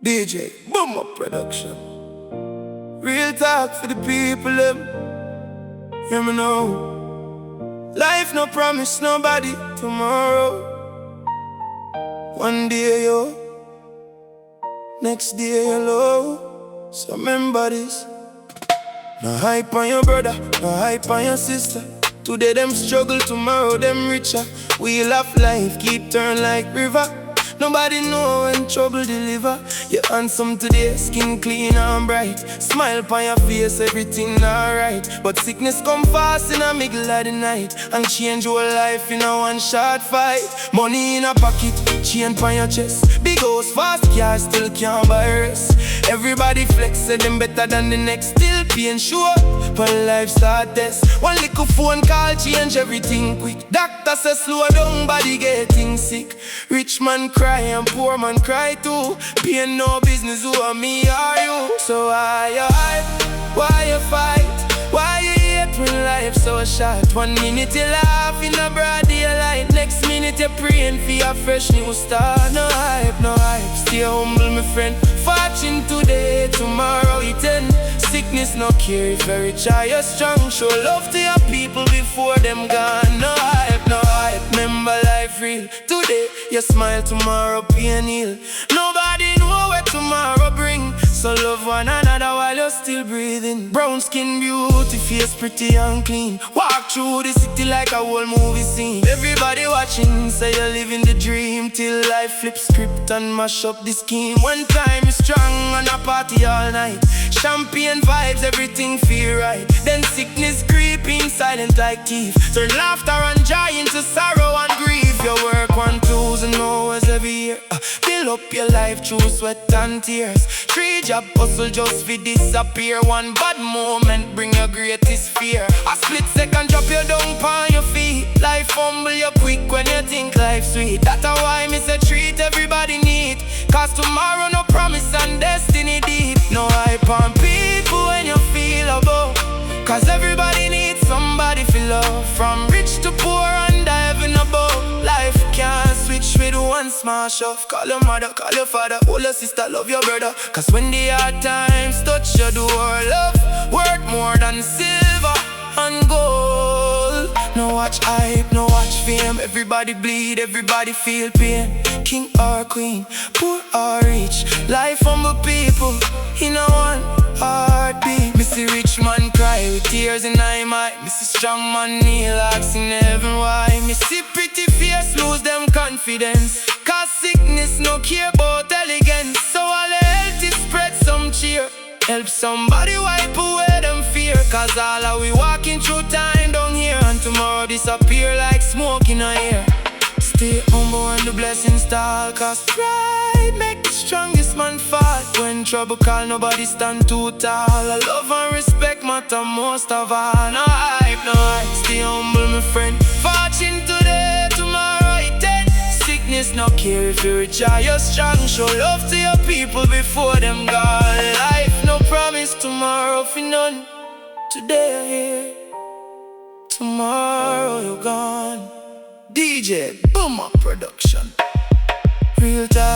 DJBUMMA Production. Real talk for the people, them. Hear me now. Life no promise nobody tomorrow. One day yo, next day you low. So remember this. No hype on your brother, no hype on your sister. Today them struggle, tomorrow them richer. Wheel of life keep turn like river. Nobody know when trouble deliver. You handsome today, skin clean and bright. Smile upon your face, everything alright. But sickness come fast in the middle of the night and change your life in a one shot fight. Money in a pocket, chain upon your chest. Big house, fast car, still can't buy rest. Everybody flex, say them better than the next. Still pain sure, but life start test. One little phone call change everything quick. Doctor say slow down, body getting sick. Rich man cry and poor man cry too. Pain no business, who are me or you? So why you hype? Why you fight? Why you hate when life so short? 1 minute you laugh in a broad daylight, next minute you're praying for a fresh new start. No hype, no hype, stay humble my friend. Fortune today, tomorrow it end. Sickness no care if you're rich or you're strong. Show love to your people before them gone. No hype, no hype, remember life real. Today you smile, tomorrow pain heal. Nobody know where tomorrow bring. So love one another while you're still breathing. Brown skin beauty, face pretty and clean. Walk through the city like a whole movie scene. Everybody watching, say you're living the dream. Till life flips script and mash up the scheme. One time you're strong and a party all night. Champagne vibes, everything feel right. Then sickness creeping, silent like thief. Turn laughter and joy into sorrow and grief. You work 1,000 hours every year. Build up your life through sweat and tears. 3 job hustle just fi disappear. One bad moment bring your greatest fear. A split second drop you down on your feet. Life humble you quick when you think life sweet. That's why me say treat everybody neat. Cause tomorrow no promise and destiny deep. No hype on people when you feel above. Cause everybody needs somebody to love. From rich to poor and heaven above. Life can't switch with one small shove. Call your mother, call your father, hold your sister, love your brother. Cause when the hard times touch your door, love worth more than silver and gold. No watch hype, no watch fame. Everybody bleed, everybody feel pain. King or queen, poor or rich. Life humble people in a one heartbeat. Me see rich man cry with tears in my eye. Me see strong man kneel asking heaven why. Me see pretty face lose them confidence. Cause sickness no care about elegance. So all the healthy spread some cheer. Help somebody wipe away them fear. Cause all of we walking through time down here. And tomorrow disappear like smoke in the air. Stay humble when the blessings stall. Cause pride make the strongest man fall. When trouble call, nobody stand too tall. I love and respect matter most of all. No hype, no hype, stay humble my friend. Fortune today, tomorrow it ends. Sickness no care if you're rich or you're strong. Show love to your people before them gone. Life no promise tomorrow for none. Today you're here, tomorrow you're gone. DJBUMMA Production. Real talk.